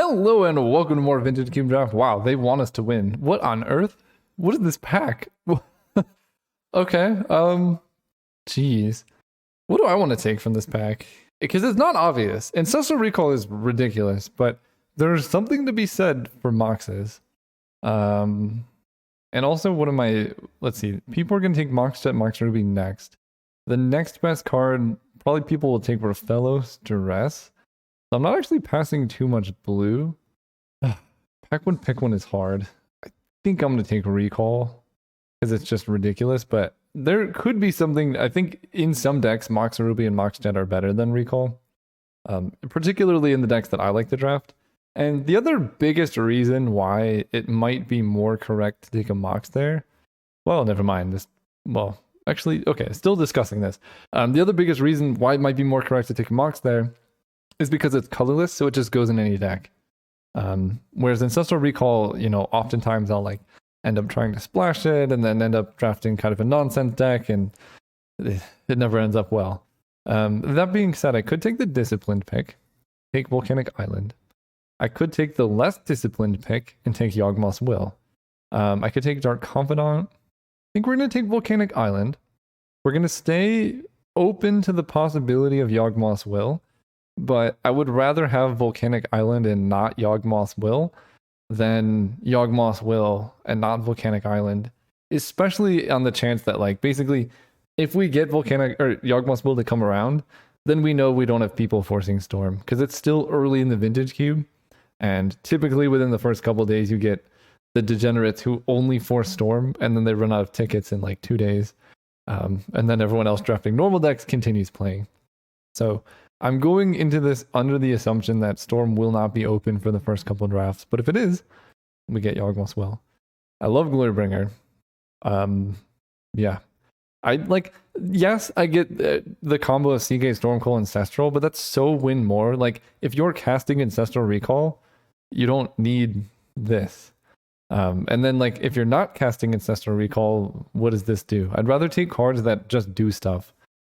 Hello and welcome to more Vintage Cube Draft. Wow, they want us to win. What on earth? What is this pack? Okay, jeez. What do I want to take from this pack? Because it's not obvious. Ancestral Recall is ridiculous, but there's something to be said for Moxes. And also one of my, let's see, people are going to take Moxjet, Mox Ruby next. The next best card, probably people will take Raphelos Duress. So I'm not actually passing too much blue. Pick one is hard. I think I'm going to take Recall because it's just ridiculous, but there could be something. I think in some decks, Mox Ruby and Mox Jet are better than Recall, particularly in the decks that I like to draft. And the other biggest reason why it might be more correct to take a Mox there, well, never mind. Actually, okay, still discussing this. The other biggest reason why it might be more correct to take a Mox there is because it's colorless, so it just goes in any deck. Whereas Ancestral Recall, oftentimes I'll like end up trying to splash it and then end up drafting kind of a nonsense deck, and it never ends up well. That being said, I could take the disciplined pick, take Volcanic Island. I could take the less disciplined pick and take Yawgmoth's Will. I could take Dark Confidant. I think we're going to take Volcanic Island. We're going to stay open to the possibility of Yawgmoth's Will, but I would rather have Volcanic Island and not Yawgmoth's Will than Yawgmoth's Will and not Volcanic Island, especially on the chance that, like, basically, if we get Volcanic or Yawgmoth's Will to come around, then we know we don't have people forcing Storm, because it's still early in the Vintage Cube, and typically within the first couple days you get the degenerates who only force Storm, and then they run out of tickets in like 2 days, and then everyone else drafting normal decks continues playing. So I'm going into this under the assumption that Storm will not be open for the first couple drafts, but if it is, we get Yawgmoth's Will. I love Glorybringer. Yeah. Yes, I get the combo of Seagate, Stormcall, Ancestral, but that's so win more. Like, if you're casting Ancestral Recall, you don't need this. And then, like, if you're not casting Ancestral Recall, what does this do? I'd rather take cards that just do stuff.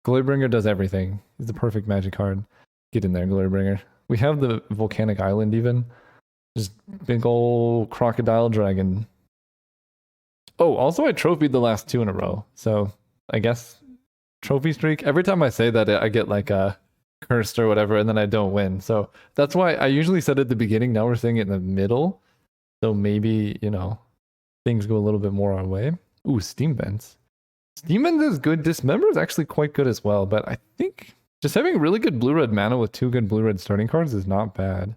Glorybringer does everything. He's the perfect magic card. Get in there, Glorybringer. We have the Volcanic Island even. Just big ol' crocodile dragon. Oh, also I trophied the last 2 in a row. So I guess trophy streak. Every time I say that, I get like a cursed or whatever, and then I don't win. So that's why I usually said at the beginning. Now we're saying it in the middle. So maybe, things go a little bit more our way. Ooh, Steam Vents. Steam Vents is good. Dismember is actually quite good as well, but I think just having really good blue-red mana with 2 good blue-red starting cards is not bad.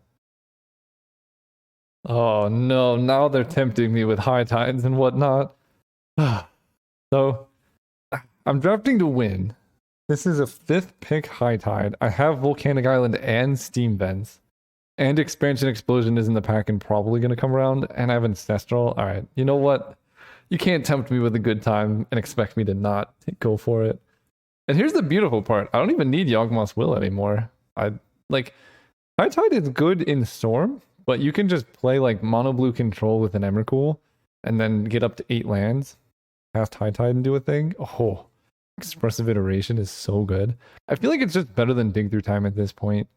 Oh no, now they're tempting me with high tides and whatnot. So, I'm drafting to win. This is a 5th pick high tide. I have Volcanic Island and Steam Vents. And Expansion Explosion is in the pack and probably going to come around. And I have Ancestral. Alright, you know what? You can't tempt me with a good time and expect me to not go for it. And here's the beautiful part. I don't even need Yawgmoth's Will anymore. High Tide is good in Storm, but you can just play like mono blue control with an Emrakul and then get up to 8 lands, cast High Tide and do a thing. Oh, Expressive Iteration is so good. I feel like it's just better than Dig Through Time at this point.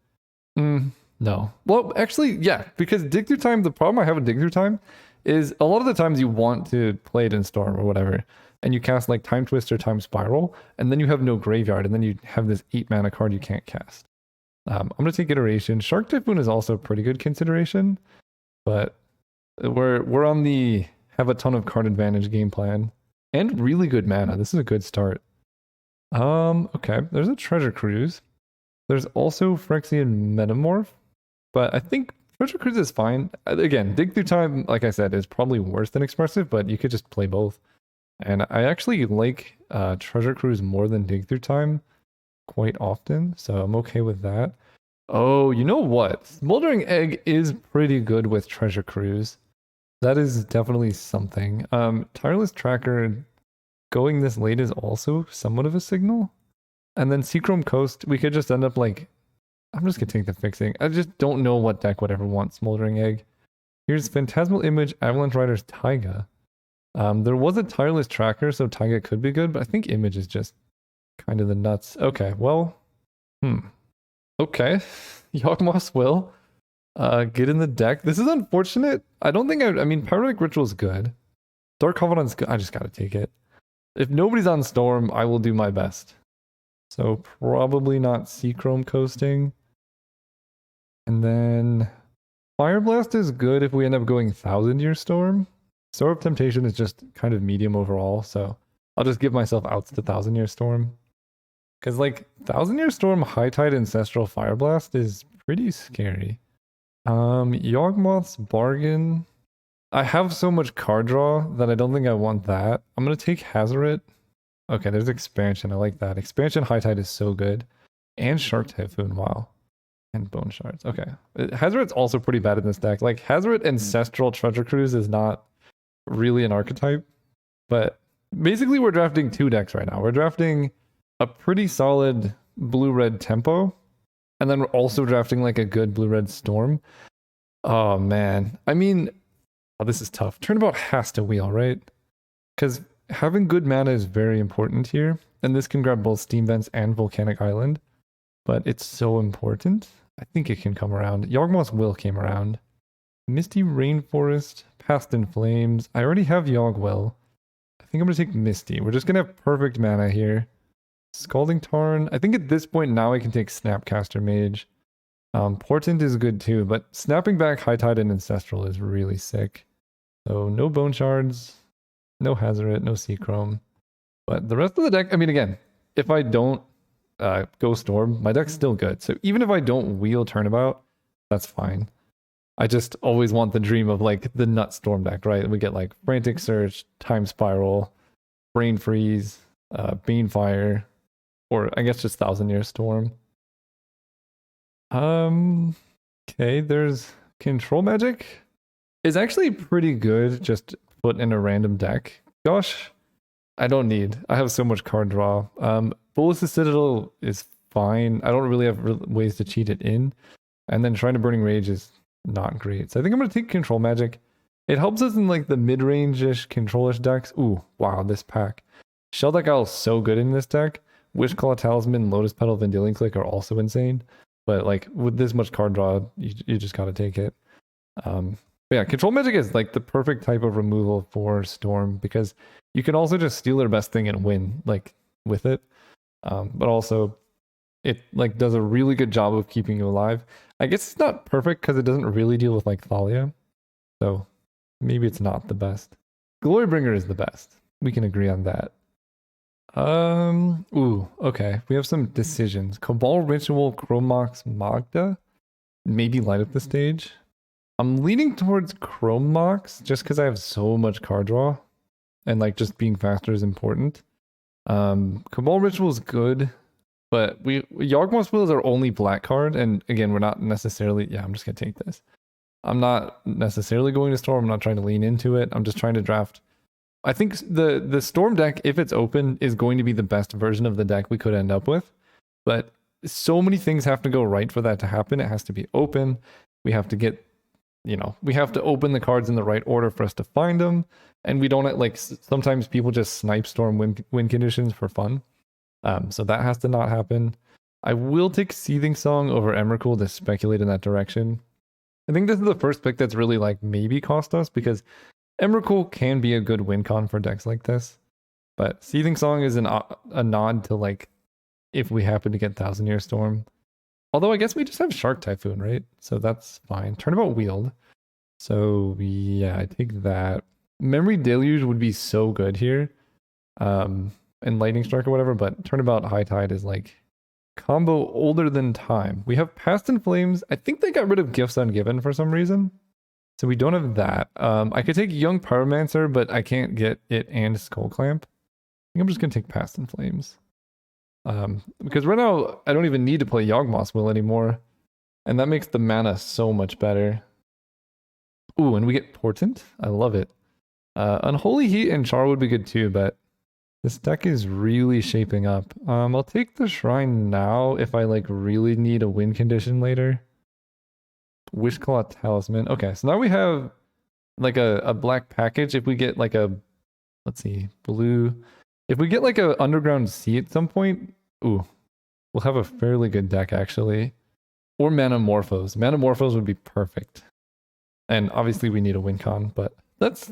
No. Well, actually, yeah, because Dig Through Time, the problem I have with Dig Through Time is a lot of the times you want to play it in Storm or whatever, and you cast like Time Twist or Time Spiral, and then you have no graveyard, and then you have this 8 mana card you can't cast. I'm going to take Iteration. Shark Typhoon is also a pretty good consideration, but we're on the have a ton of card advantage game plan, and really good mana. This is a good start. Okay, there's a Treasure Cruise. There's also Phyrexian Metamorph, but I think Treasure Cruise is fine. Again, Dig Through Time, like I said, is probably worse than Expressive, but you could just play both. And I actually like Treasure Cruise more than Dig Through Time quite often, so I'm okay with that. Oh, you know what? Smoldering Egg is pretty good with Treasure Cruise. That is definitely something. Tireless Tracker going this late is also somewhat of a signal. And then Seachrome Coast, we could just end up like, I'm just going to take the fixing. I just don't know what deck would ever want Smoldering Egg. Here's Phantasmal Image, Avalanche Riders, Taiga. There was a Tireless Tracker, so Taiga could be good, but I think Image is just kind of the nuts. Okay, well, okay. Yawgmoth's Will. Get in the deck. This is unfortunate. I don't think I mean, Pyrotic Ritual is good. Dark Covenant's good. I just gotta take it. If nobody's on Storm, I will do my best. So probably not Seachrome coasting. And then Fire Blast is good if we end up going 1000-Year Storm. Sword of Temptation is just kind of medium overall, so I'll just give myself outs to 1000-Year Storm. Because, like, 1000-Year Storm, High Tide, Ancestral, Fire Blast is pretty scary. Yawgmoth's Bargain. I have so much card draw that I don't think I want that. I'm going to take Hazoret. Okay, there's Expansion. I like that. Expansion High Tide is so good. And Shark Typhoon, wow. And Bone Shards. Okay. Hazoret's also pretty bad in this deck. Like, Hazoret Ancestral Treasure Cruise is not really an archetype. But basically, we're drafting two decks right now. We're drafting a pretty solid blue-red tempo. And then we're also drafting like a good blue-red Storm. Oh, man. I mean, oh, this is tough. Turnabout has to wheel, right? Because having good mana is very important here. And this can grab both Steam Vents and Volcanic Island. But it's so important. I think it can come around. Yawgmoth's Will came around. Misty Rainforest, Past in Flames. I already have Yawgwill. I think I'm going to take Misty. We're just going to have perfect mana here. Scalding Tarn. I think at this point now I can take Snapcaster Mage. Portent is good too, but snapping back High Tide and Ancestral is really sick. So no Bone Shards, no Hazoret, no Seachrome. But the rest of the deck, I mean, again, if I don't go Storm, my deck's still good. So even if I don't wheel Turnabout, that's fine. I just always want the dream of like the nut Storm deck, right? We get like Frantic Search, Time Spiral, Brain Freeze, Banefire, or I guess just 1000-Year Storm. Okay, there's Control Magic. Is actually pretty good, just put in a random deck. Gosh, I don't need. I have so much card draw. Bolas's Citadel is fine. I don't really have ways to cheat it in. And then Shrine of Burning Rage is not great. So I think I'm going to take Control Magic. It helps us in like the mid-range-ish, control-ish decks. Ooh, wow, this pack. Shelldeck Owl is so good in this deck. Wishclaw Talisman, Lotus Petal, Vendilion Click are also insane. But like with this much card draw, you just got to take it. But yeah, Control Magic is like the perfect type of removal for Storm because you can also just steal their best thing and win like with it. But also it like does a really good job of keeping you alive. I guess it's not perfect because it doesn't really deal with like Thalia. So maybe it's not the best. Glorybringer is the best. We can agree on that. Ooh, okay. We have some decisions. Cabal Ritual, Chromox, Magda. Maybe light up the stage. I'm leaning towards Chromox just because I have so much card draw. And like just being faster is important. Cabal Ritual is good. But Yawgmoth's Will is our only black card. And again, we're not necessarily... Yeah, I'm just going to take this. I'm not necessarily going to Storm. I'm not trying to lean into it. I'm just trying to draft... I think the Storm deck, if it's open, is going to be the best version of the deck we could end up with. But so many things have to go right for that to happen. It has to be open. We have to get, we have to open the cards in the right order for us to find them. And we don't, like, sometimes people just snipe Storm win conditions for fun. So that has to not happen. I will take Seething Song over Emrakul to speculate in that direction. I think this is the first pick that's really, like, maybe cost us because Emrakul can be a good win con for decks like this, but Seething Song is a nod to like if we happen to get 1000-Year Storm. Although I guess we just have Shark Typhoon, right? So that's fine. Turnabout Wield. So yeah, I take that. Memory Deluge would be so good here, and Lightning Strike or whatever. But Turnabout High Tide is like combo older than time. We have Past in Flames. I think they got rid of Gifts Ungiven for some reason. So we don't have that. I could take Young Pyromancer, but I can't get it and Skull Clamp. I think I'm just going to take Past in Flames. Because right now, I don't even need to play Yawgmoth's Will anymore. And that makes the mana so much better. Ooh, and we get Portent. I love it. Unholy Heat and Char would be good too, but this deck is really shaping up. I'll take the Shrine now if I like really need a win condition later. Wishclaw Talisman. Okay, so now we have like a black package. If we get like a, let's see, blue. If we get like a Underground Sea at some point, ooh, we'll have a fairly good deck actually. Or Manamorphose. Manamorphose would be perfect. And obviously we need a win con, but that's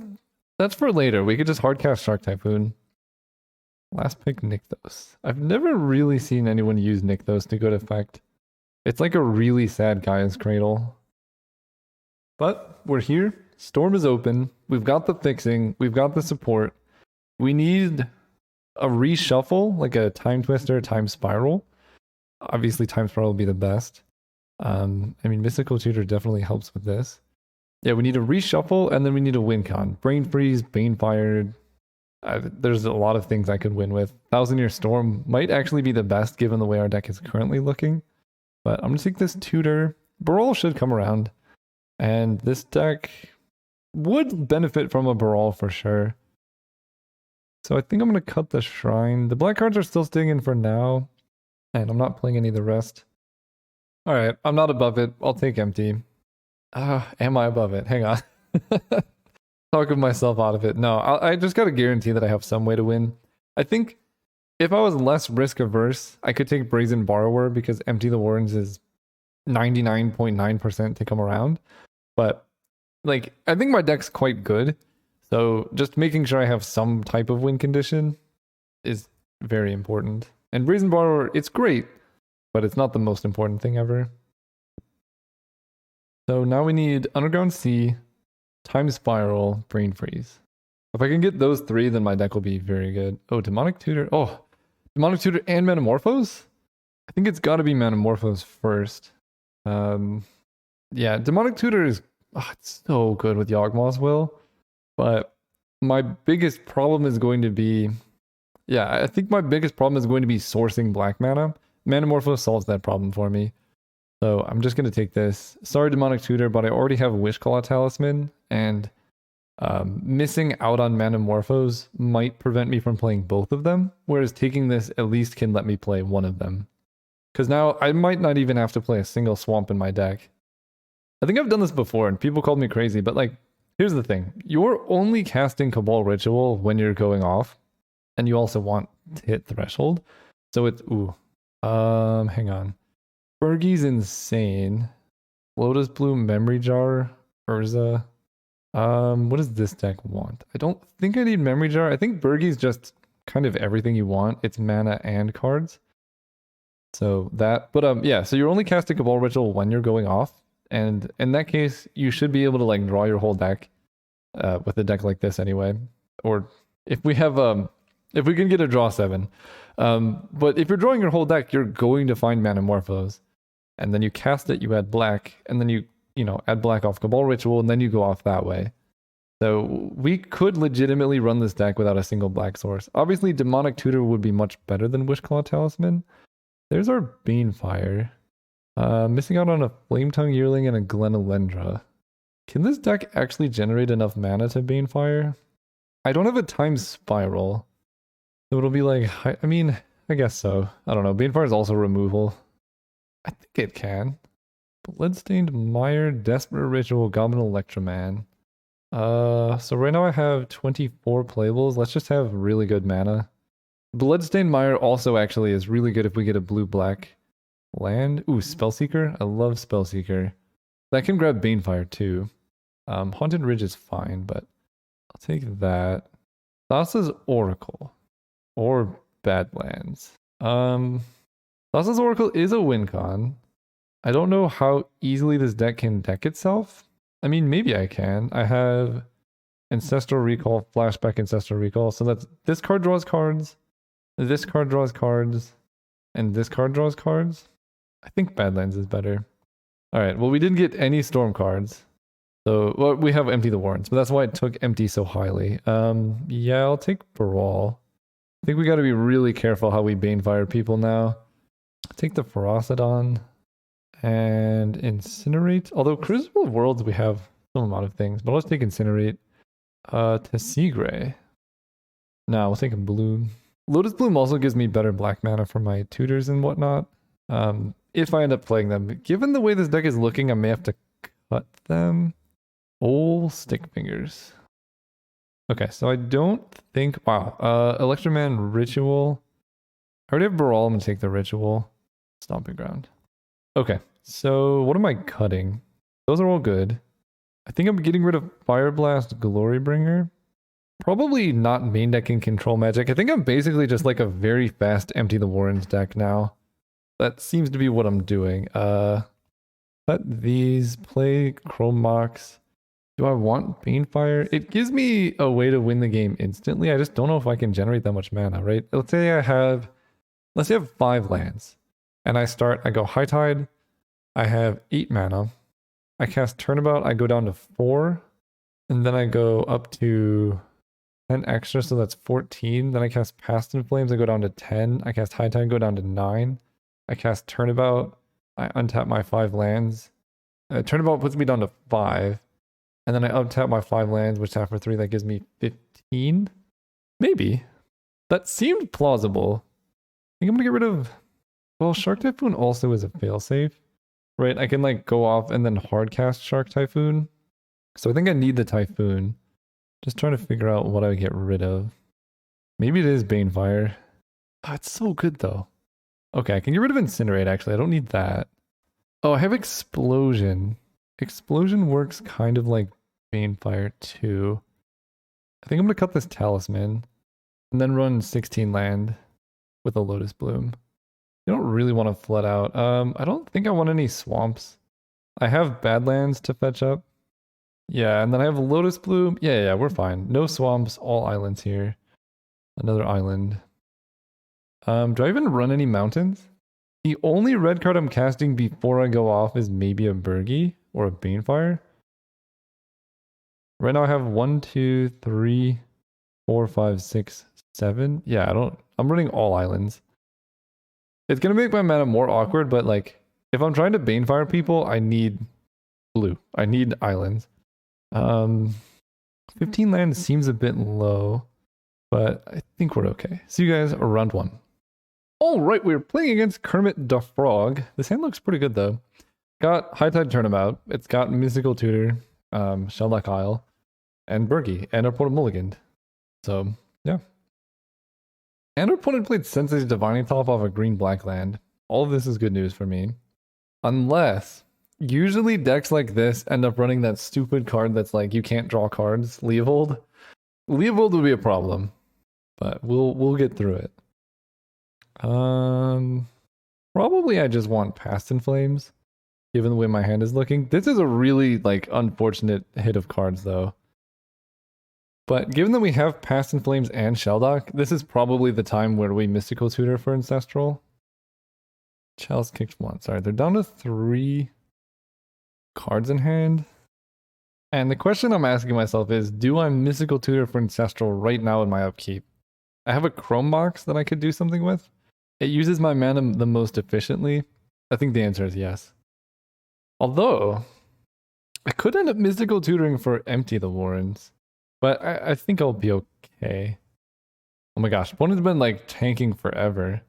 for later. We could just hardcast Shark Typhoon. Last pick, Nykthos. I've never really seen anyone use Nykthos to good effect. It's like a really sad Gaia's Cradle. But we're here. Storm is open. We've got the fixing. We've got the support. We need a reshuffle, like a Time Twister, Time Spiral. Obviously, Time Spiral will be the best. I mean, Mystical Tutor definitely helps with this. Yeah, we need a reshuffle, and then we need a win con. Brain Freeze, Banefire. There's a lot of things I could win with. Thousand Year Storm might actually be the best given the way our deck is currently looking. But I'm going to take this Tutor. Baral should come around. And this deck would benefit from a Baral for sure. So I think I'm going to cut the Shrine. The black cards are still staying in for now. And I'm not playing any of the rest. Alright, I'm not above it. I'll take empty. Am I above it? Hang on. Talking myself out of it. No, I just got to guarantee that I have some way to win. I think if I was less risk averse, I could take Brazen Borrower because Empty the Warrens is 99.9% to come around. But like, I think my deck's quite good. So just making sure I have some type of win condition is very important. And Brazen Borrower, it's great, but it's not the most important thing ever. So now we need Underground Sea, Time Spiral, Brain Freeze. If I can get those three, then my deck will be very good. Oh, Demonic Tutor. Oh, Demonic Tutor and Manamorphose? I think it's got to be Manamorphose first. Yeah, Demonic Tutor is it's so good with Yawgmoth's Will. But my biggest problem is going to be... Yeah, I think my biggest problem is going to be sourcing black mana. Manamorphose solves that problem for me. So I'm just going to take this. Sorry, Demonic Tutor, but I already have Wishclaw Talisman, and missing out on Manamorphose might prevent me from playing both of them, whereas taking this at least can let me play one of them. Because now I might not even have to play a single swamp in my deck. I think I've done this before, and people called me crazy, but like, here's the thing. You're only casting Cabal Ritual when you're going off, and you also want to hit Threshold. So it's, hang on. Fergie's insane. Lotus Blue, Memory Jar, Urza. What does this deck want? I don't think I need Memory Jar. I think Bergie's just kind of everything you want. It's mana and cards. So that, but yeah, so you're only casting Cabal Ritual when you're going off. And in that case, you should be able to like draw your whole deck with a deck like this anyway. Or if we have, if we can get a draw 7. But if you're drawing your whole deck, you're going to find Manamorphose. And then you cast it, you add black, and then you add black off Cabal Ritual, and then you go off that way. So we could legitimately run this deck without a single black source. Obviously, Demonic Tutor would be much better than Wishclaw Talisman. There's our Banefire. Missing out on a Flametongue Yearling and a Glenelendra. Can this deck actually generate enough mana to Banefire? I don't have a Time Spiral. So it'll be like, I mean, I guess so. I don't know. Banefire is also removal. I think it can. Bloodstained Mire, Desperate Ritual, Goblin Electroman. So right now I have 24 playables. Let's just have really good mana. Bloodstained Mire also actually is really good if we get a blue-black land. Ooh, Spellseeker. I love Spellseeker. That can grab Banefire too. Haunted Ridge is fine, but I'll take that. Thassa's Oracle. Or Badlands. Thassa's Oracle is a win con. I don't know how easily this deck can deck itself. I mean, maybe I can. I have Ancestral Recall, Flashback Ancestral Recall. So that's this card draws cards, this card draws cards, and this card draws cards. I think Badlands is better. Alright, well, we didn't get any Storm cards. So, well, we have Empty the Warrens, but that's why it took Empty so highly. Yeah, I'll take Baral. I think we got to be really careful how we Banefire people now. Take the Ferocidon and Incinerate. Although Crucible of Worlds, we have some amount of things, but let's take Incinerate. Tessigray. No, we'll take a Bloom. Lotus Bloom also gives me better black mana for my tutors and whatnot. If I end up playing them. Given the way this deck is looking, I may have to cut them. Old Stick Fingers. Okay, so I don't think... Wow. Electroman Ritual. I already have Baral. I'm going to take the Ritual. Stomping Ground. Okay, So what am I cutting? Those are all good. I think I'm getting rid of Fire Blast Glorybringer. Probably not main decking Control Magic. I think I'm basically just like a very fast Empty the Warrens deck now. That seems to be what I'm doing. Cut these, play Chrome Mox. Do I want Banefire? It gives me a way to win the game instantly. I just don't know if I can generate that much mana, right? Let's say I have 5 lands. And I go High Tide. I have 8 mana. I cast Turnabout, I go down to 4. And then I go up to 10 extra, so that's 14. Then I cast Past in Flames, I go down to 10. I cast High Tide, go down to 9. I cast Turnabout, I untap my 5 lands. Turnabout puts me down to 5. And then I untap my 5 lands, which tap for 3, that gives me 15? Maybe. That seemed plausible. I think I'm gonna get rid of... Well, Shark Typhoon also is a failsafe. Right, I can like go off and then hard cast Shark Typhoon. So I think I need the Typhoon. Just trying to figure out what I get rid of. Maybe it is Banefire. Oh, it's so good though. Okay, I can get rid of Incinerate actually. I don't need that. Oh, I have Explosion. Explosion works kind of like Banefire too. I think I'm gonna cut this Talisman and then run 16 land with a Lotus Bloom. You don't really want to flood out. I don't think I want any swamps. I have Badlands to fetch up. Yeah, and then I have Lotus Bloom. Yeah, we're fine. No swamps, all islands here. Another island. Do I even run any mountains? The only red card I'm casting before I go off is maybe a Burgie or a Banefire. Right now I have 1, 2, 3, 4, 5, 6, 7. Yeah, I'm running all islands. It's gonna make my mana more awkward, but like, if I'm trying to Banefire people, I need blue. I need islands. 15 land seems a bit low, but I think we're okay. See you guys around 1. All right, we're playing against Kermit the Frog. This hand looks pretty good though. Got High Tide Turnabout. It's got Mystical Tutor, Shellback Isle, and Burgie, and our opponent mulliganed. So yeah. And our opponent played Sensei's Divining Top off a green-black land. All of this is good news for me. Unless, usually decks like this end up running that stupid card that's like, you can't draw cards, Leovold. Leovold would be a problem, but we'll get through it. Probably I just want Past in Flames, given the way my hand is looking. This is a really, like, unfortunate hit of cards, though. But given that we have Past in Flames and Shelldock, this is probably the time where we Mystical Tutor for Ancestral. Chalice kicked 1. Sorry, they're down to 3 cards in hand. And the question I'm asking myself is, do I Mystical Tutor for Ancestral right now in my upkeep? I have a Chrome Box that I could do something with. It uses my mana the most efficiently. I think the answer is yes. Although, I could end up Mystical Tutoring for Empty the Warrens. But I think I'll be okay. Oh my gosh, opponent's been like tanking forever.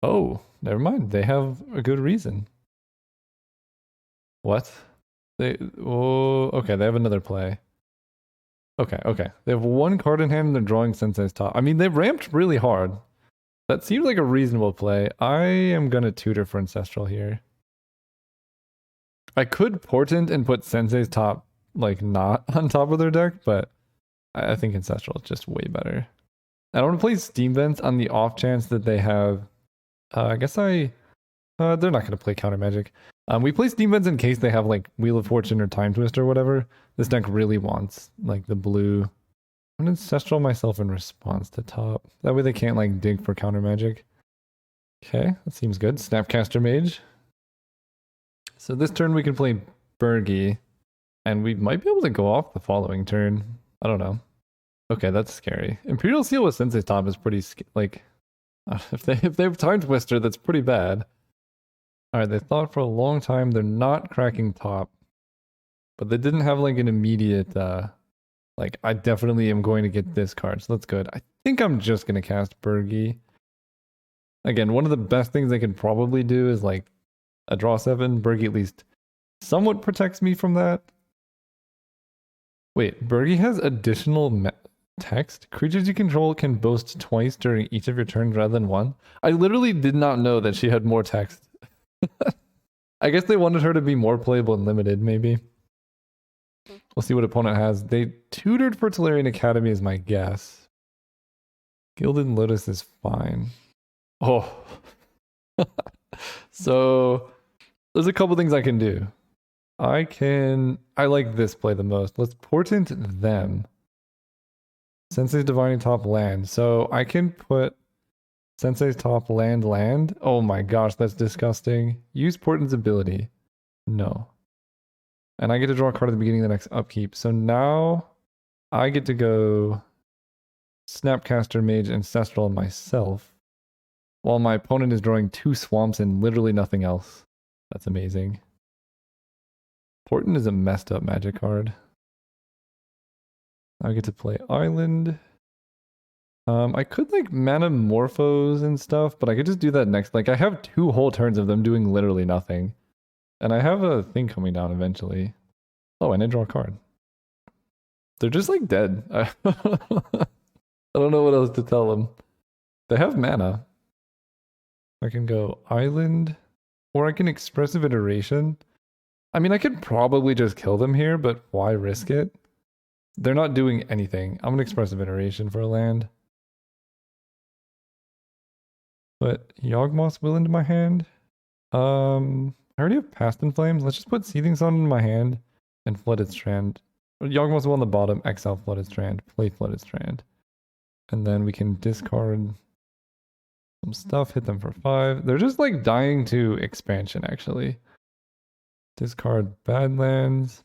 Oh, never mind. They have a good reason. What? Okay, they have another play. Okay. They have 1 card in hand and they're drawing Sensei's Top. I mean, they ramped really hard. That seems like a reasonable play. I am gonna tutor for Ancestral here. I could Portent and put Sensei's Top like not on top of their deck, but I think Ancestral is just way better. I don't want to play Steam Vents on the off chance that they have they're not going to play Counter Magic. We play Steam Vents in case they have like Wheel of Fortune or Time Twist or whatever. This deck really wants like the blue. I'm going to Ancestral myself in response to top. That way they can't like dig for Counter Magic. Okay, that seems good. Snapcaster Mage. So this turn we can play Burgie. And we might be able to go off the following turn. I don't know. Okay, that's scary. Imperial Seal with Sensei's Top is pretty like if they have Time Twister, that's pretty bad. All right, they thought for a long time they're not cracking top, but they didn't have like an immediate like I definitely am going to get this card, so that's good. I think I'm just gonna cast Burgie. Again, one of the best things they could probably do is like a draw 7. Burgie at least somewhat protects me from that. Wait, Burgie has additional text? Creatures you control can boast twice during each of your turns rather than 1? I literally did not know that she had more text. I guess they wanted her to be more playable and limited, maybe. We'll see what opponent has. They tutored for Tolarian Academy is my guess. Gilded Lotus is fine. Oh. So there's a couple things I can do. I like this play the most. Let's portent them. Sensei's Divining top land. So I can put Sensei's top land. Oh my gosh, that's disgusting. Use Portent's ability. No. And I get to draw a card at the beginning of the next upkeep. So now I get to go Snapcaster, Mage, Ancestral myself, while my opponent is drawing 2 swamps and literally nothing else. That's amazing. Portent is a messed up magic card. I get to play Island. I could like mana Morphos and stuff, but I could just do that next. Like I have 2 whole turns of them doing literally nothing. And I have a thing coming down eventually. Oh, and I draw a card. They're just like dead. I don't know what else to tell them. They have mana. I can go Island, or I can Expressive Iteration. I mean, I could probably just kill them here, but why risk it? They're not doing anything. I'm an Expressive Iteration for a land. Put Yawgmoth's Will into my hand. I already have Past in Flames. Let's just put Seething Sun in my hand and Flooded Strand. Yawgmoth's Will on the bottom, exile Flooded Strand, play Flooded Strand. And then we can discard some stuff, hit them for 5. They're just like dying to expansion, actually. Discard Badlands,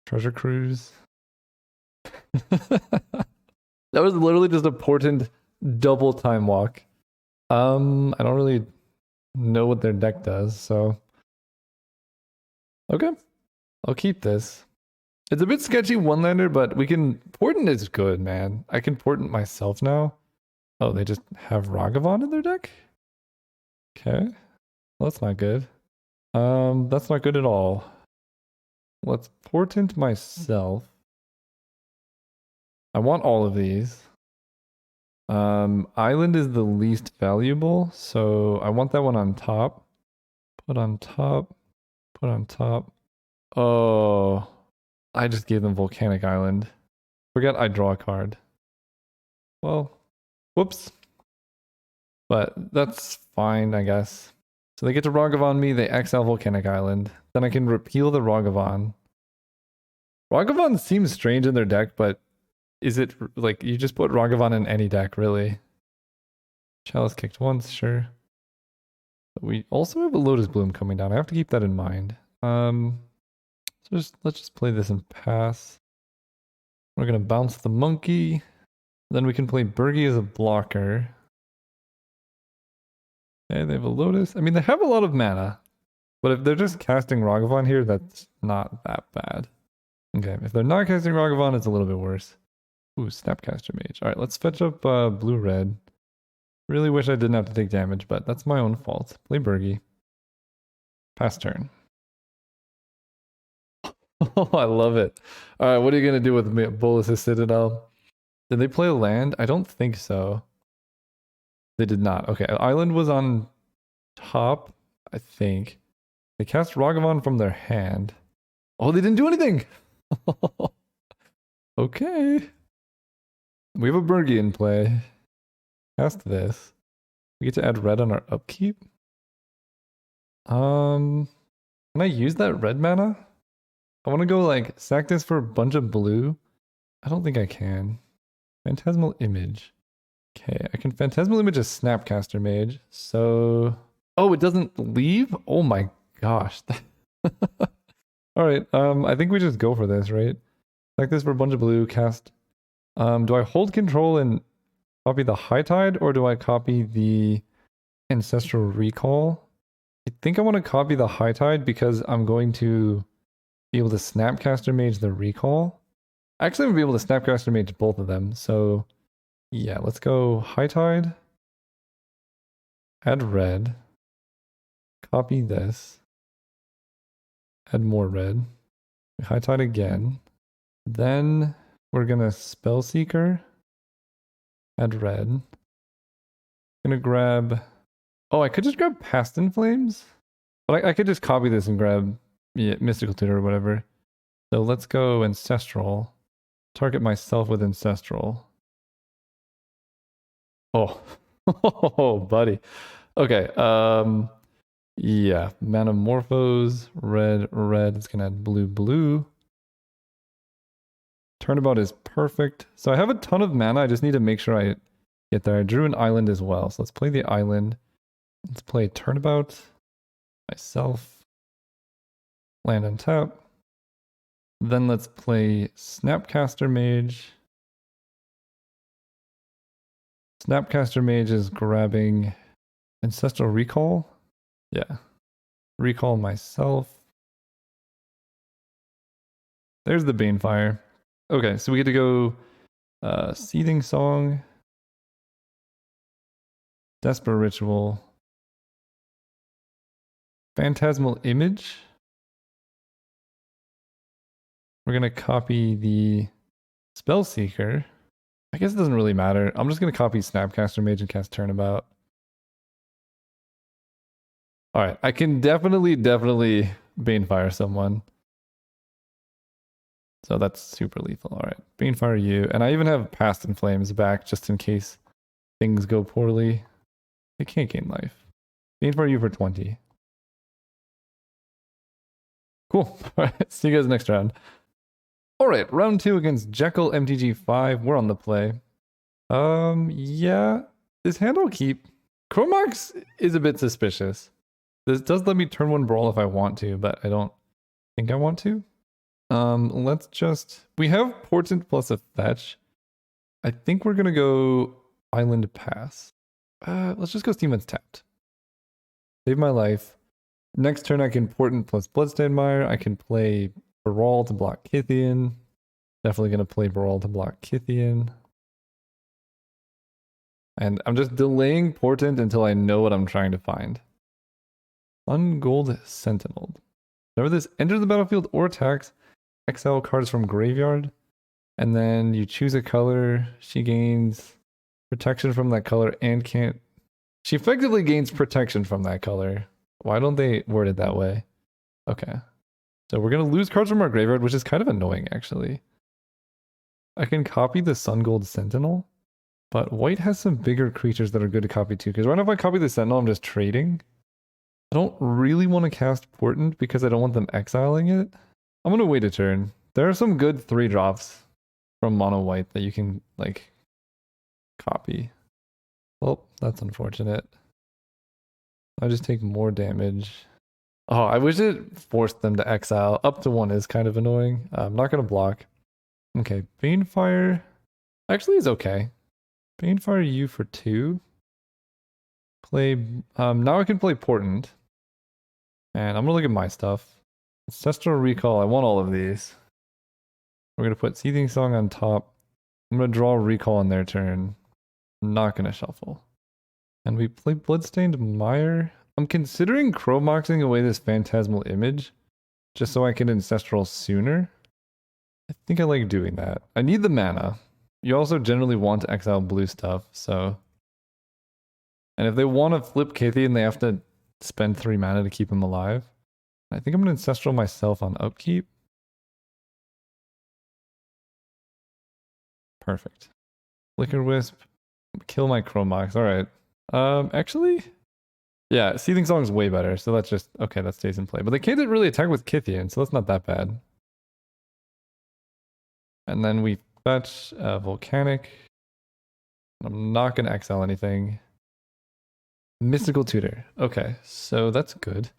Treasure Cruise. That was literally just a portent double time walk. I don't really know what their deck does, so okay, I'll keep this. It's a bit sketchy one-lander, but we can portent is good, man. I can portent myself now. Oh, they just have Ragavan in their deck? Okay, well, that's not good. That's not good at all. Let's portent myself. I want all of these. Island is the least valuable, so I want that one on top. Put on top. Put on top. Oh, I just gave them Volcanic Island. Forget I draw a card. Well, whoops. But that's fine, I guess. So they get to Ragavan me, they exile Volcanic Island. Then I can repeal the Ragavan. Ragavan seems strange in their deck, but is it like you just put Ragavan in any deck, really? Chalice kicked once, sure. But we also have a Lotus Bloom coming down. I have to keep that in mind. So let's just play this and pass. We're gonna bounce the monkey. Then we can play Bergie as a blocker. Okay, they have a Lotus. I mean, they have a lot of mana. But if they're just casting Ragavan here, that's not that bad. Okay, if they're not casting Ragavan, it's a little bit worse. Ooh, Snapcaster Mage. Alright, let's fetch up blue-red. Really wish I didn't have to take damage, but that's my own fault. Play Bergie. Pass turn. Oh, I love it. Alright, what are you going to do with Bolas' Citadel? Did they play a land? I don't think so. They did not. Okay, Island was on top, I think. They cast Ragavan from their hand. Oh, they didn't do anything! Okay. We have a Bergie in play. Cast this. We get to add red on our upkeep. Can I use that red mana? I want to go like sack this for a bunch of blue. I don't think I can. Phantasmal Image. Okay, I can Phantasmal Image a Snapcaster Mage. So, oh, it doesn't leave? Oh my gosh. All right, I think we just go for this, right? Sack this for a bunch of blue. Cast. Do I hold control and copy the High Tide, or do I copy the Ancestral Recall? I think I want to copy the High Tide because I'm going to be able to Snapcaster Mage the Recall. Actually, I'm going to be able to Snapcaster Mage both of them. So, yeah, let's go High Tide. Add red. Copy this. Add more red. High Tide again. Then we're going to Spellseeker. Add red. Gonna grab... Oh, I could just grab Past in Flames? But I could just copy this and grab Mystical Tutor or whatever. So let's go Ancestral. Target myself with Ancestral. Oh, oh, buddy. Okay. Yeah. Manamorphose, red, red. It's gonna add blue, blue. Turnabout is perfect. So I have a ton of mana. I just need to make sure I get there. I drew an island as well. So let's play the island. Let's play Turnabout. Myself. Land on tap. Then let's play Snapcaster Mage. Snapcaster Mage is grabbing Ancestral Recall. Yeah. Recall myself. There's the Banefire. Okay, so we get to go Seething Song. Desperate Ritual. Phantasmal Image. We're going to copy the Spellseeker. I guess it doesn't really matter. I'm just going to copy Snapcaster Mage and cast Turnabout. Alright, I can definitely Banefire someone. So that's super lethal. Alright, Banefire you. And I even have Past in Flames back just in case things go poorly. They can't gain life. Banefire you for 20. Cool. Alright, see you guys next round. Alright, round 2 against Jekyll MTG5. We're on the play. Yeah. This hand will keep. Chromox is a bit suspicious. This does let me turn 1 Brawl if I want to, but I don't think I want to. Let's just... We have Portent plus a Fetch. I think we're gonna go Island Pass. Let's just go Steam's tapped. Save my life. Next turn I can Portent plus Bloodstained Mire. I can play Brawl to block Kythian. Definitely gonna play Brawl to block Kythian. And I'm just delaying Portent until I know what I'm trying to find. Ungold Sentinel. Whenever this enters the battlefield or attacks, exile cards from graveyard. And then you choose a color. She gains protection from that color and can't... She effectively gains protection from that color. Why don't they word it that way? Okay. So we're going to lose cards from our graveyard, which is kind of annoying, actually. I can copy the Sungold Sentinel, but white has some bigger creatures that are good to copy too, because right now if I copy the Sentinel, I'm just trading. I don't really want to cast Portent because I don't want them exiling it. I'm going to wait a turn. There are some good 3-drops from mono white that you can, like, copy. Well, that's unfortunate. I just take more damage. Oh, I wish it forced them to exile. Up to 1 is kind of annoying. I'm not going to block. Okay, Banefire actually is okay. Banefire you for 2. Play, now I can play Portent. And I'm going to look at my stuff. Ancestral Recall, I want all of these. We're going to put Seething Song on top. I'm going to draw Recall on their turn. I'm not going to shuffle. And we play Bloodstained Mire. I'm considering Chromoxing away this Phantasmal Image, just so I can Ancestral sooner. I think I like doing that. I need the mana. You also generally want to exile blue stuff, so... And if they want to flip Kythian, they have to spend 3 mana to keep him alive. I think I'm going to Ancestral myself on upkeep. Perfect. Flicker Wisp. Kill my Chromox. Alright. Actually... Yeah, Seething Song is way better, so that's just... Okay, that stays in play. But they can't really attack with Kythian, so that's not that bad. And then we fetch Volcanic. I'm not going to exile anything. Mystical Tutor. Okay, so that's good.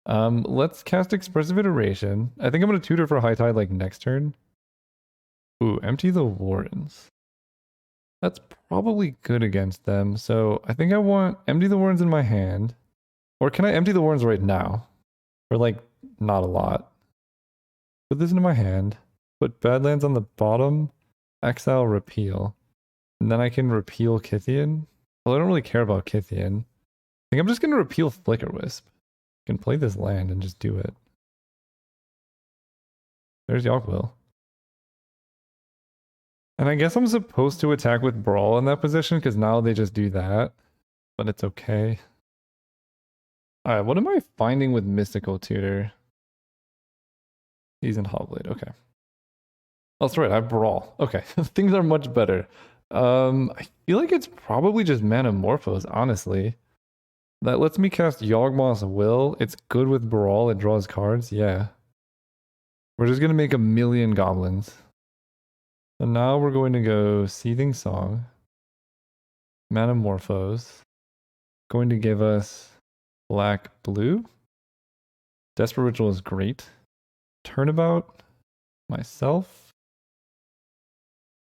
Let's cast Expressive Iteration. I think I'm going to tutor for High Tide like next turn. Ooh, empty the Warrens. That's probably good against them. So I think I want empty the Warrens in my hand. Or can I empty the Warrens right now? For like, not a lot. Put this into my hand. Put Badlands on the bottom. Exile Repeal. And then I can repeal Kythian. Well, I don't really care about Kythian. I think I'm just going to repeal Flicker Wisp. I can play this land and just do it. There's Yawgwill. And I guess I'm supposed to attack with Brawl in that position because now they just do that. But it's okay. Alright, what am I finding with Mystical Tutor? He's in Hobblade, okay. Oh, that's right, I have Brawl. Okay, things are much better. I feel like it's probably just Manamorphose, honestly. That lets me cast Yawgmoth's Will. It's good with Brawl, it draws cards, yeah. We're just gonna make a million goblins. So now we're going to go Seething Song. Manamorphose. Going to give us black, blue. Desperate Ritual is great. Turnabout. Myself.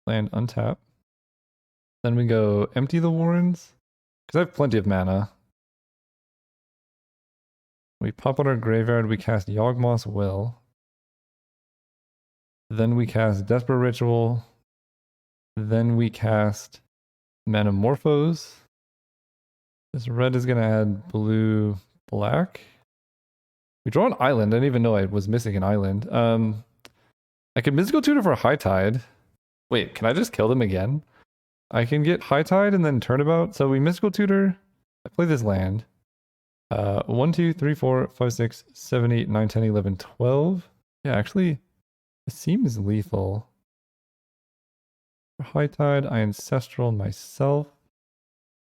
Land untap. Then we go empty the Warrens. Because I have plenty of mana. We pop out our graveyard, we cast Yawgmoth's Will. Then we cast Desperate Ritual. Then we cast Manamorphose. This red is going to add blue, black. We draw an island. I didn't even know I was missing an island. I can Mystical Tutor for High Tide. Wait, can I just kill them again? I can get High Tide and then Turnabout. So we Mystical Tutor. I play this land. 1, 2, 3, 4, 5, 6, 7, 8, 9, 10, 11, 12. Yeah, actually, it seems lethal. For High Tide, I Ancestral myself.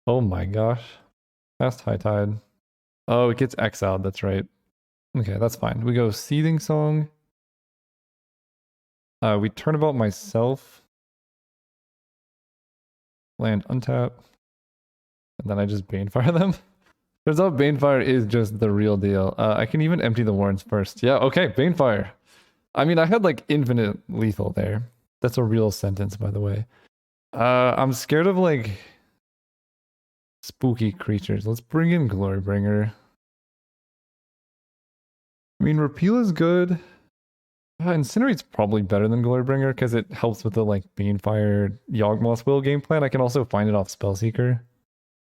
Oh my gosh. Fast High Tide. Oh, it gets exiled, that's right. Okay, that's fine. We go Seething Song. We Turnabout myself. Land untap. And then I just Banefire them. Turns out Banefire is just the real deal. I can even empty the Warrens first. Yeah, okay, Banefire. I mean, I had like infinite lethal there. That's a real sentence, by the way. I'm scared of like spooky creatures. Let's bring in Glorybringer. I mean, Repeal is good. Incinerate's probably better than Glorybringer because it helps with the like Banefire Yawgmoth's Will game plan. I can also find it off Spellseeker.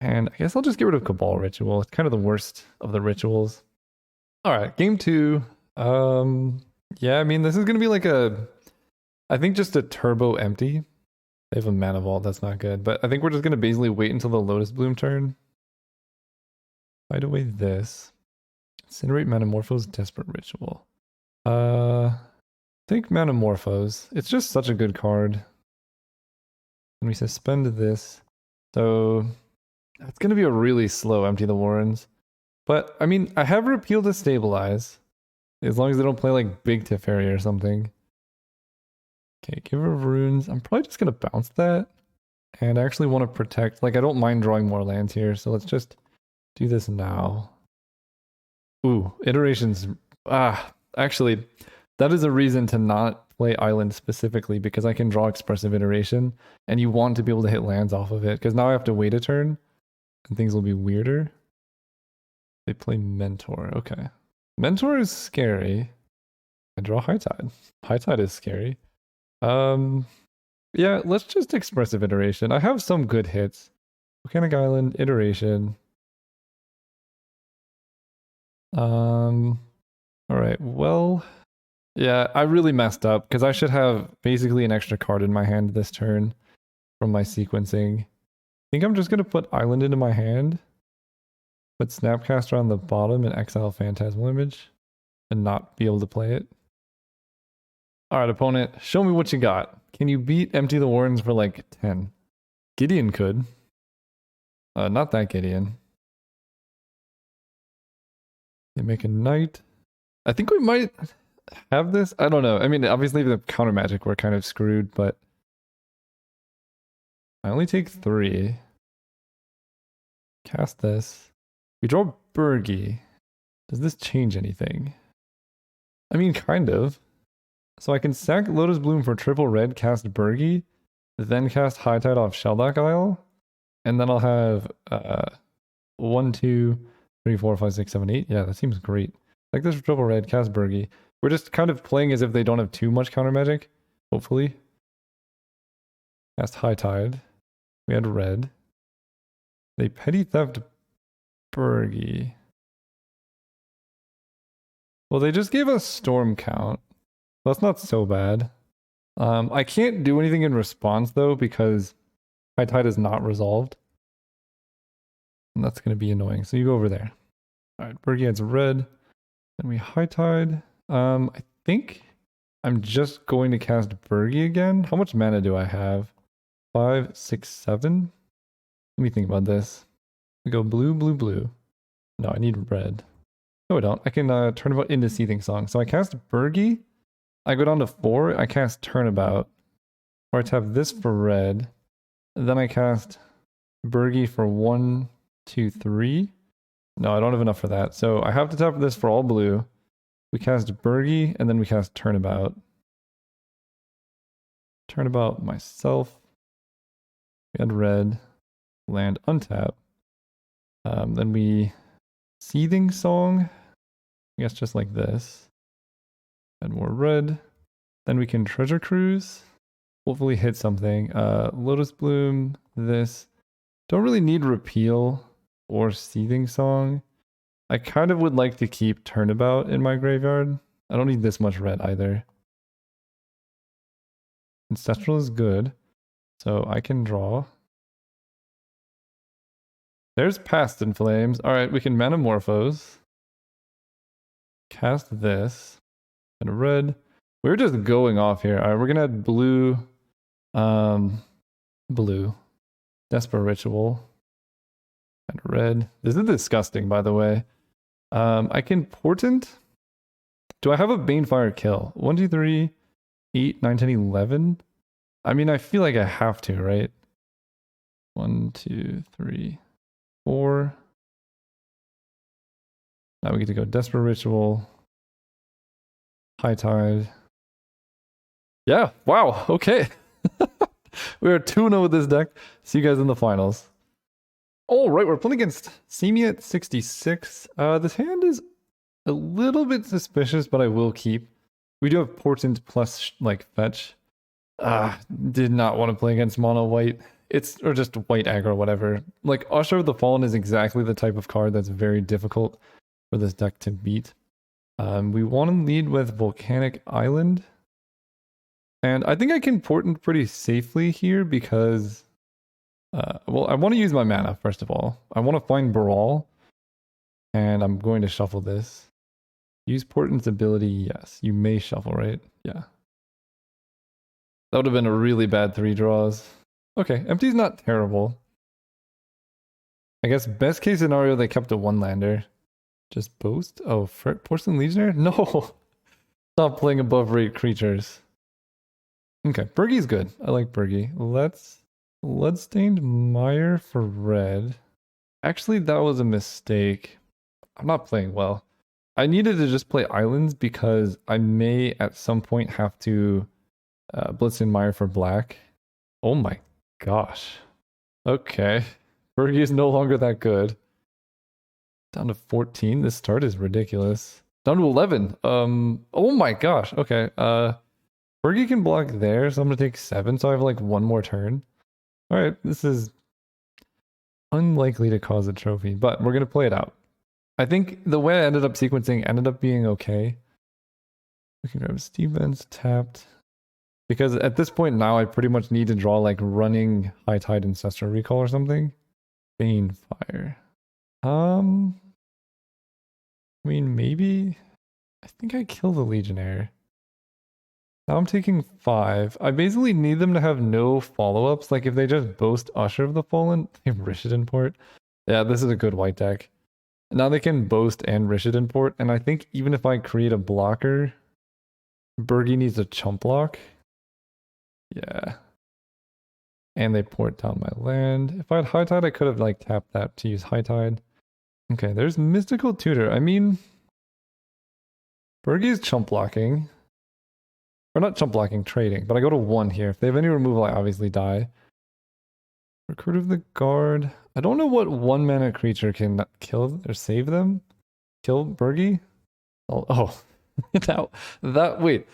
And I guess I'll just get rid of Cabal Ritual. It's kind of the worst of the rituals. Alright, game 2. Yeah, I mean, this is going to be like I think just a turbo empty. They have a Mana Vault, that's not good. But I think we're just going to basically wait until the Lotus Bloom turn. Hide away this. Incinerate, Manamorphose, Desperate Ritual. Think Manamorphose. It's just such a good card. And we suspend this. So it's going to be a really slow empty the Warrens. But, I mean, I have Repeal to stabilize. As long as they don't play like Big Teferi or something. Okay, give her runes. I'm probably just going to bounce that. And I actually want to protect. Like, I don't mind drawing more lands here. So let's just do this now. Ooh, iterations. Actually, that is a reason to not play Island specifically because I can draw Expressive Iteration. And you want to be able to hit lands off of it. Because now I have to wait a turn. And things will be weirder. They play Mentor. Okay. Mentor is scary. I draw High Tide. High Tide is scary. Yeah, let's just Expressive Iteration. I have some good hits. Volcanic Island, Iteration. Alright, well... Yeah, I really messed up, because I should have basically an extra card in my hand this turn from my sequencing. I think I'm just going to put Island into my hand, put Snapcaster on the bottom and exile Phantasmal Image, and not be able to play it. Alright, opponent, show me what you got. Can you beat Empty the Warrens for like 10? Gideon could. Not that Gideon. They make a knight. I think we might have this. I don't know. I mean, obviously the counter magic we're kind of screwed, but I only take 3. Cast this. We draw Burgi. Does this change anything? I mean, kind of. So I can sack Lotus Bloom for triple red, cast Burgi, then cast High Tide off Sheldock Isle, and then I'll have 1, 2, 3, 4, 5, 6, 7, 8. Yeah, that seems great. Like this for triple red, cast Burgi. We're just kind of playing as if they don't have too much counter magic, hopefully. Cast High Tide. We had red. They Petty Theft Burgi. Well, they just gave us Storm Count. That's not so bad. I can't do anything in response though because High Tide is not resolved. And that's going to be annoying. So you go over there. Alright, Bergie adds red. Then we high tide. I think I'm just going to cast Bergie again. How much mana do I have? 5, 6, 7? Let me think about this. We go blue, blue, blue. No, I need red. No, I don't. I can turnabout into Seething Song. So I cast Bergie. I go down to 4. I cast Turnabout. Or I tap this for red. And then I cast Bergie for 1, 2, 3. No, I don't have enough for that. So I have to tap this for all blue. We cast Bergie, and then we cast Turnabout. Turnabout myself. We had red. Land untap. Then we Seething Song. I guess just like this. Add more red. Then we can Treasure Cruise. Hopefully hit something. Lotus Bloom. This. Don't really need Repeal or Seething Song. I kind of would like to keep Turnabout in my graveyard. I don't need this much red either. Ancestral is good. So I can draw. There's Past in Flames. Alright, we can Manamorphose. Cast this. And red. We're just going off here. Alright, we're gonna add blue. Blue. Desperate Ritual. And red. This is disgusting, by the way. I can Portent. Do I have a Banefire kill? 1, 2, 3, 8, 9, 10, 11? I mean, I feel like I have to, right? 1, 2, 3, 4. Now we get to go Desperate Ritual. High Tide. Yeah, wow, okay. We are 2-0 with this deck. See you guys in the finals. All right, we're playing against Simi at 66. This hand is a little bit suspicious, but I will keep. We do have Portent plus like fetch. Did not want to play against mono white. Or just white aggro, whatever. Like Usher of the Fallen is exactly the type of card that's very difficult for this deck to beat. We want to lead with Volcanic Island. And I think I can Portent pretty safely here because well, I want to use my mana, first of all. I want to find Brawl. And I'm going to shuffle this. Use Portent's ability, yes. You may shuffle, right? Yeah. That would have been a really bad 3 draws. Okay, Empty's not terrible. I guess best case scenario, they kept a 1-lander. Just Boast? Oh, Porcelain Legionnaire? No! Stop playing above rate creatures. Okay, Bergie's good. I like Bergie. Let's Bloodstained Mire for red. Actually, that was a mistake. I'm not playing well. I needed to just play Islands because I may at some point have to Bloodstained Mire for black. Oh my gosh. Okay. Bergie is no longer that good. Down to 14. This start is ridiculous. Down to 11. Oh my gosh. Okay. Bergie can block there, so I'm gonna take 7, so I have like 1 more turn. Alright, this is unlikely to cause a trophy, but we're gonna play it out. I think the way I ended up sequencing ended up being okay. We can grab Stevens, tapped. Because at this point now I pretty much need to draw like running High Tide Ancestral Recall or something. Banefire. I mean, maybe. I think I kill the Legionnaire. Now I'm taking 5. I basically need them to have no follow-ups. Like if they just boast Usher of the Fallen, they have Rishadan Port. Yeah, this is a good white deck. Now they can boast and Rishadan Port, and I think even if I create a blocker, Bergie needs a chump block. Yeah. And they port down my land. If I had High Tide, I could have like tapped that to use High Tide. Okay, there's Mystical Tutor. I mean, Bergie's chump blocking. Or not chump blocking, trading. But I go to 1 here. If they have any removal, I obviously die. Recruit of the Guard. I don't know what 1-mana creature can kill or save them. Kill Bergie? Oh. Wait.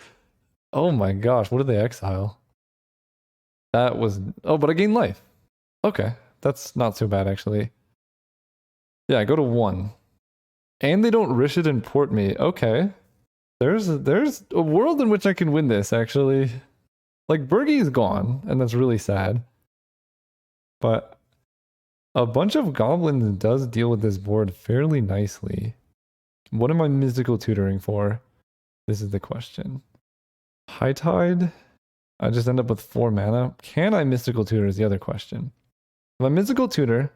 Oh my gosh, what did they exile? That was... Oh, but I gain life. Okay, that's not so bad, actually. Yeah, I go to 1. And they don't Rishadan Port me. Okay. There's a world in which I can win this, actually. Like, Bergie is gone, and that's really sad. But A bunch of goblins does deal with this board fairly nicely. What am I mystical tutoring for? This is the question. High Tide? I just end up with 4 mana. Can I mystical tutor is the other question. If I mystical tutor,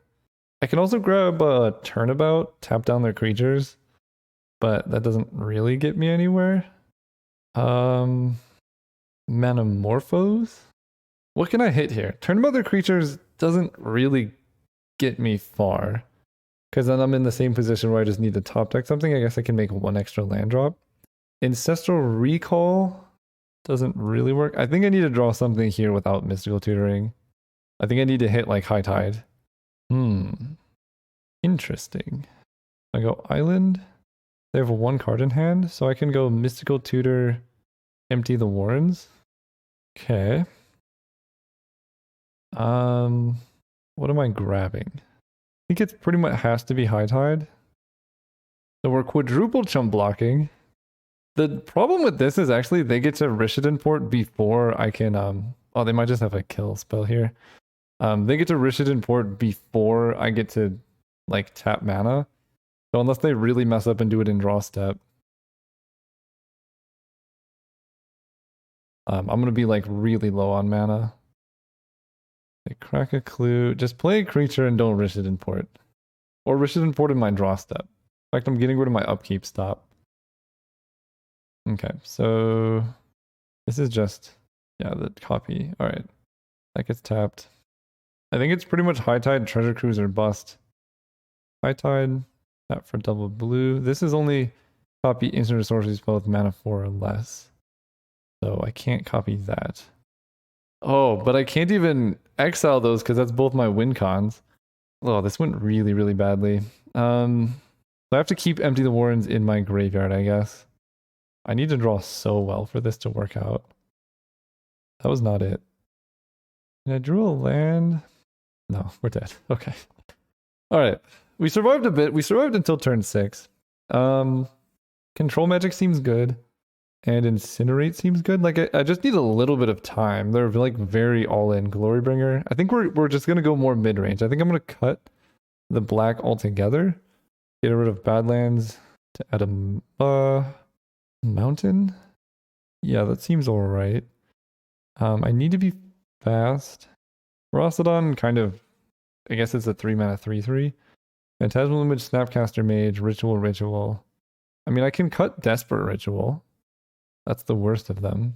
I can also grab a Turnabout, tap down their creatures, but that doesn't really get me anywhere. Manamorphose? What can I hit here? Turnabout their creatures doesn't really get me far. Because then I'm in the same position where I just need to top deck something. I guess I can make 1 extra land drop. Ancestral Recall doesn't really work. I think I need to draw something here without mystical tutoring. I think I need to hit like High Tide. Interesting. I go Island. They have 1 card in hand, so I can go mystical tutor, empty the Warrens. Okay. What am I grabbing? I think it pretty much has to be High Tide. So we're quadruple chump blocking. The problem with this is actually they get to Rishadan Port before I can oh, they might just have a kill spell here. They get to Rishadan Port before I get to like tap mana. So unless they really mess up and do it in draw step, I'm gonna be like really low on mana. They crack a clue. Just play a creature and don't Rishadan Port. Or Rishadan Port in my draw step. In fact, I'm getting rid of my upkeep stop. Okay, so this is just, yeah, the copy. All right, that gets tapped. I think it's pretty much High Tide, Treasure Cruiser, bust. High Tide, tap for double blue. This is only copy instant resources spell with mana 4 or less. So I can't copy that. Oh, but I can't even exile those because that's both my win cons. Oh, this went really, really badly. So I have to keep Empty the Warrens in my graveyard, I guess. I need to draw so well for this to work out. That was not it. And I drew a land. No, we're dead. Okay. All right. We survived a bit. We survived until turn 6. Control Magic seems good. And Incinerate seems good. Like, I just need a little bit of time. They're like very all-in. Glorybringer. I think we're just going to go more mid-range. I think I'm going to cut the black altogether. Get rid of Badlands to add a mountain. Yeah, that seems all right. I need to be fast. Rosodon kind of, I guess it's a 3 mana 3/3. Phantasmal Image, Snapcaster Mage, Ritual. I mean, I can cut Desperate Ritual. That's the worst of them.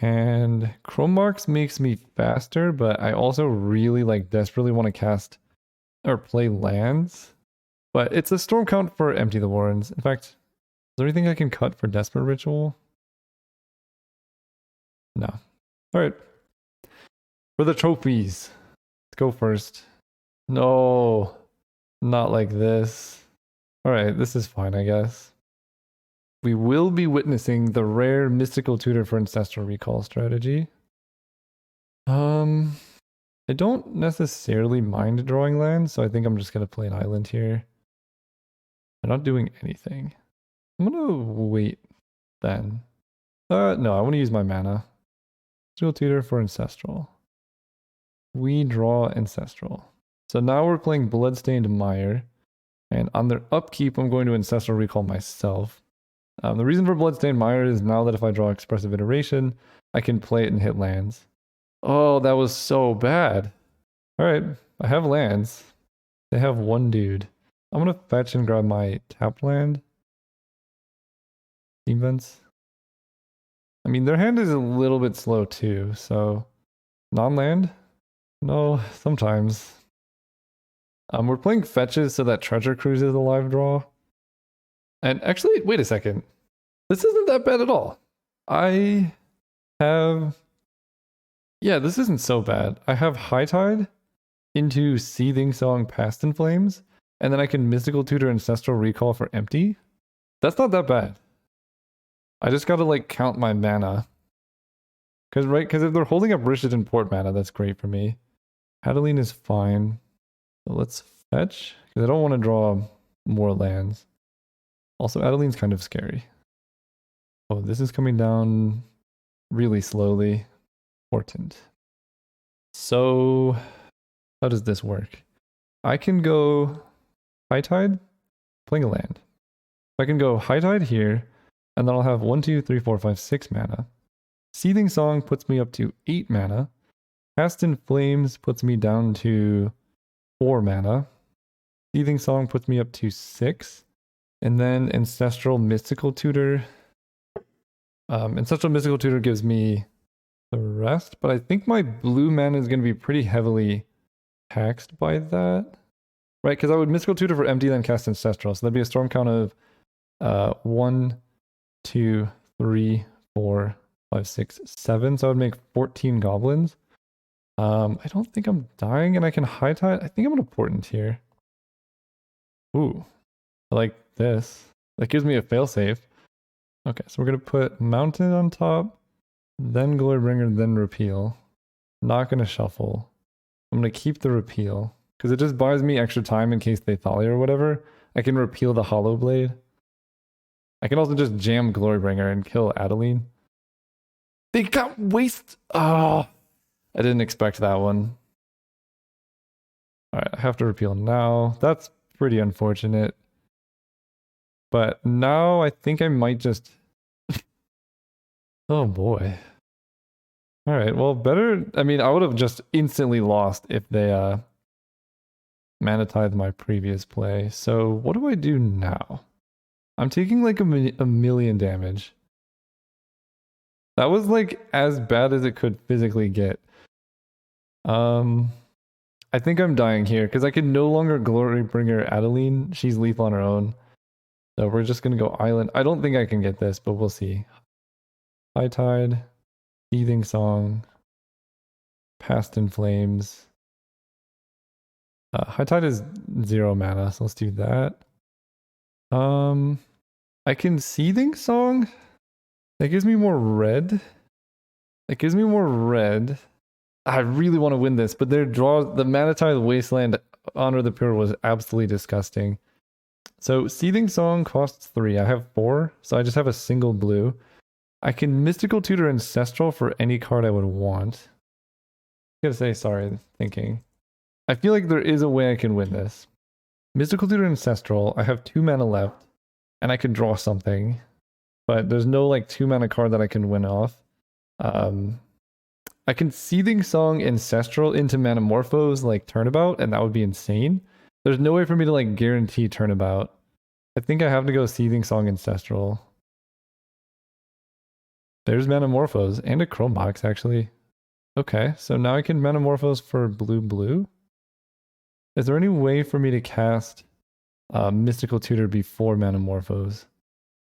And Chrome Marks makes me faster, but I also really desperately want to cast or play lands. But it's a storm count for Empty the Warrens. In fact, is there anything I can cut for Desperate Ritual? No. All right. For the trophies. Let's go first. No. Not like this. All right, this is fine, I guess. We will be witnessing the rare mystical tutor for Ancestral Recall strategy. I don't necessarily mind drawing lands, so I think I'm just going to play an island here. I'm not doing anything. I'm going to wait then. No, I want to use my mana. Mystical tutor for Ancestral. We draw Ancestral. So now we're playing Bloodstained Mire. And on their upkeep, I'm going to Ancestral Recall myself. The reason for Bloodstained Mire is now that if I draw Expressive Iteration, I can play it and hit lands. Oh, that was so bad. All right, I have lands. They have 1 dude. I'm going to fetch and grab my tapped land. Steam Vents. I mean, their hand is a little bit slow too, so non-land? No, sometimes. We're playing fetches so that Treasure Cruise is a live draw. And actually, wait a second. This isn't that bad at all. I have... Yeah, this isn't so bad. I have High Tide into Seething Song Past in Flames, and then I can Mystical Tutor Ancestral Recall for empty. That's not that bad. I just gotta count my mana. Because if they're holding up Rishadan Port mana, that's great for me. Adeline is fine. So let's fetch, because I don't want to draw more lands. Also, Adeline's kind of scary. Oh, this is coming down really slowly. Important. So, how does this work? I can go High Tide, playing a land. I can go High Tide here, and then I'll have 1, 2, 3, 4, 5, 6 mana. Seething Song puts me up to 8 mana. Cast in Flames puts me down to 4 mana. Seething Song puts me up to 6. And then Ancestral Mystical Tutor. Ancestral Mystical Tutor gives me the rest, but I think my blue mana is going to be pretty heavily taxed by that. Right, because I would Mystical Tutor for empty, then cast Ancestral. So that'd be a storm count of 1, 2, 3, 4, 5, 6, 7. So I would make 14 goblins. I don't think I'm dying, and I can High Tide. I think I'm going to Portent here. Ooh, I like this. That gives me a failsafe. Okay, so we're going to put Mountain on top, then Glorybringer, then Repeal. Not going to shuffle. I'm going to keep the Repeal, because it just buys me extra time in case they Thalia or whatever. I can Repeal the Hollow Blade. I can also just jam Glorybringer and kill Adeline. They got waste. Oh, I didn't expect that one. All right, I have to Repeal now. That's pretty unfortunate. But now I think I might just... Oh boy. All right, well, better... I mean, I would have just instantly lost if they Mana Tithe my previous play. So what do I do now? I'm taking like a million damage. That was like as bad as it could physically get. I think I'm dying here because I can no longer Glorybringer Adeline. She's lethal on her own. So we're just going to go Island. I don't think I can get this, but we'll see. High Tide, Seething Song, Past in Flames. High Tide is 0 mana, so let's do that. I can Seething Song. That gives me more red. That gives me more red. I really want to win this, but their draw, the Mana Tithe Wasteland Honor the Pure was absolutely disgusting. So Seething Song costs 3. I have 4, so I just have a single blue. I can Mystical Tutor Ancestral for any card I would want. I gotta say, sorry, thinking. I feel like there is a way I can win this. Mystical Tutor Ancestral, I have 2 mana left, and I could draw something, but there's no like 2 mana card that I can win off. I can Seething Song Ancestral into Manamorphose like Turnabout, and that would be insane. There's no way for me to like guarantee Turnabout. I think I have to go Seething Song Ancestral. There's Manamorphose and a Chrome Box actually. Okay, so now I can Manamorphose for blue. Is there any way for me to cast Mystical Tutor before Manamorphose?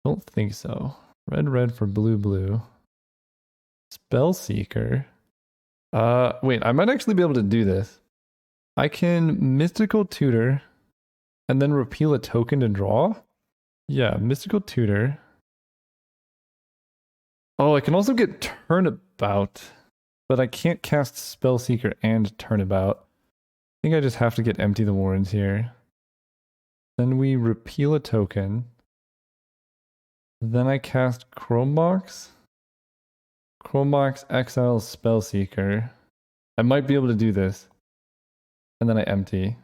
Don't think so. Red for blue. Spellseeker. Wait, I might actually be able to do this. I can Mystical Tutor and then repeal a token to draw? Yeah, Mystical Tutor. Oh, I can also get Turnabout, but I can't cast Spellseeker and Turnabout. I think I just have to get Empty the Warrens here. Then we repeal a token. Then I cast Chromebox. Chromebox exiles Spellseeker. I might be able to do this. And then I empty.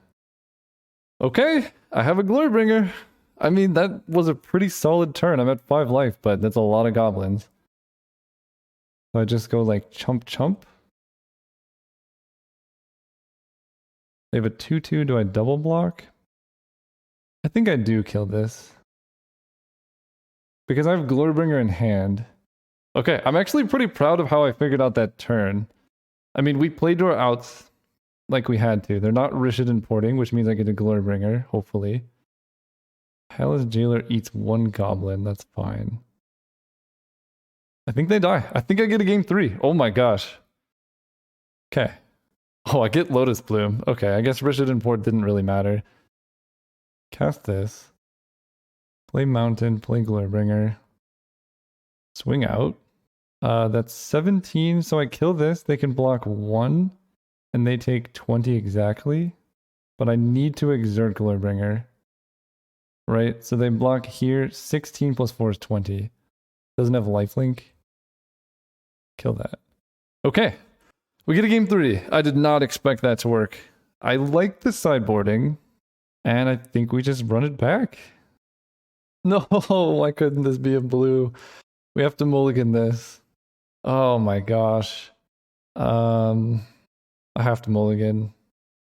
Okay, I have a Glorybringer. I mean, that was a pretty solid turn. I'm at 5 life, but that's a lot of goblins. So I just go like chump. They have a 2/2. Do I double block? I think I do kill this. Because I have Glorybringer in hand. Okay, I'm actually pretty proud of how I figured out that turn. I mean, we played our outs like we had to. They're not Rishadan porting, which means I get a Glorybringer, hopefully. Palace Jailer eats 1 goblin. That's fine. I think they die. I think I get a game 3. Oh my gosh. Okay. Oh, I get Lotus Bloom. Okay, I guess Rishadan port didn't really matter. Cast this. Play Mountain, play Glorybringer. Swing out. That's 17, so I kill this. They can block 1, and they take 20 exactly. But I need to exert Glorybringer. Right, so they block here. 16 plus 4 is 20. Doesn't have lifelink. Kill that. Okay. We get a game 3. I did not expect that to work. I like the sideboarding, and I think we just run it back. No, why couldn't this be a blue? We have to mulligan this. Oh my gosh. I have to mulligan.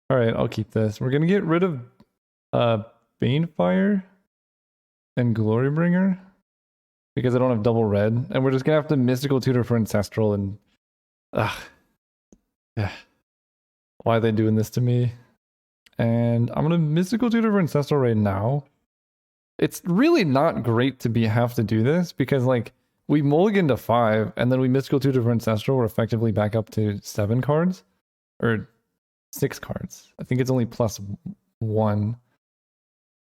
All right, I'll keep this. We're gonna get rid of Banefire and Glorybringer because I don't have double red, and we're just gonna have to mystical tutor for Ancestral and yeah. Why are they doing this to me? And I'm gonna mystical tutor for Ancestral right now. It's really not great to have to do this because like we mulligan to 5 and then we mystical tutor for Ancestral. We're effectively back up to 7 cards or 6 cards. I think it's only +1.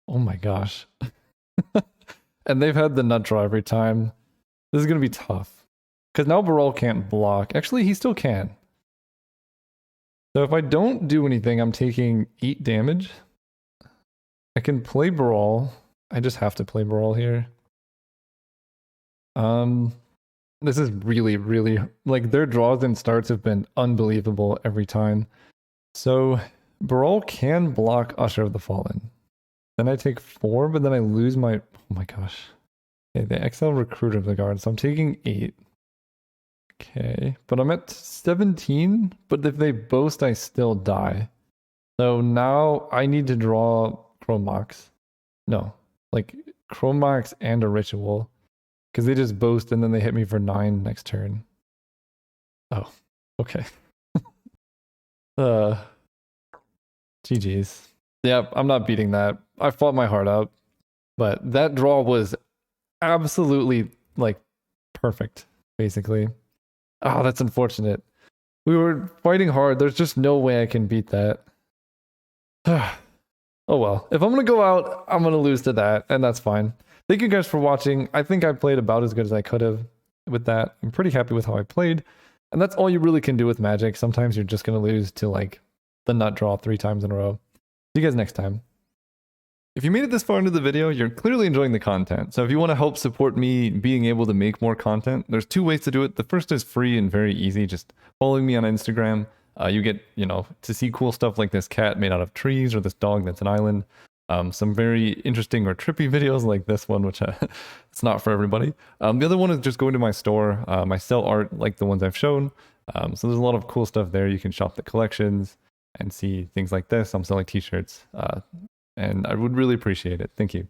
Oh my gosh. And they've had the nut draw every time. This is gonna be tough because now Baral can't block. Actually, he still can. So if I don't do anything, I'm taking 8 damage. I can play Baral. I just have to play Baral here. This is really, really, like, their draws and starts have been unbelievable every time. So Baral can block Usher of the Fallen. Then I take 4, but then I lose my, oh my gosh. Okay, they exile Recruiter of the Guard, so I'm taking 8. Okay, but I'm at 17, but if they boast, I still die. So now I need to draw Chromox. No, like Chromox and a Ritual. Because they just boast and then they hit me for 9 next turn. Oh, okay. GG's. Yep, I'm not beating that. I fought my heart out. But that draw was absolutely, like, perfect, basically. Oh, that's unfortunate. We were fighting hard. There's just no way I can beat that. Oh well. If I'm going to go out, I'm going to lose to that, and that's fine. Thank you guys for watching. I think I played about as good as I could have with that. I'm pretty happy with how I played. And that's all you really can do with Magic. Sometimes you're just going to lose to like the nut draw 3 times in a row. See you guys next time. If you made it this far into the video, you're clearly enjoying the content. So if you want to help support me being able to make more content, there's 2 ways to do it. The first is free and very easy. Just following me on Instagram. You get, to see cool stuff like this cat made out of trees or this dog that's an island. Some very interesting or trippy videos like this one, which it's not for everybody. The other one is just going to my store. I sell art like the ones I've shown. So there's a lot of cool stuff there. You can shop the collections and see things like this. I'm selling t-shirts and I would really appreciate it. Thank you.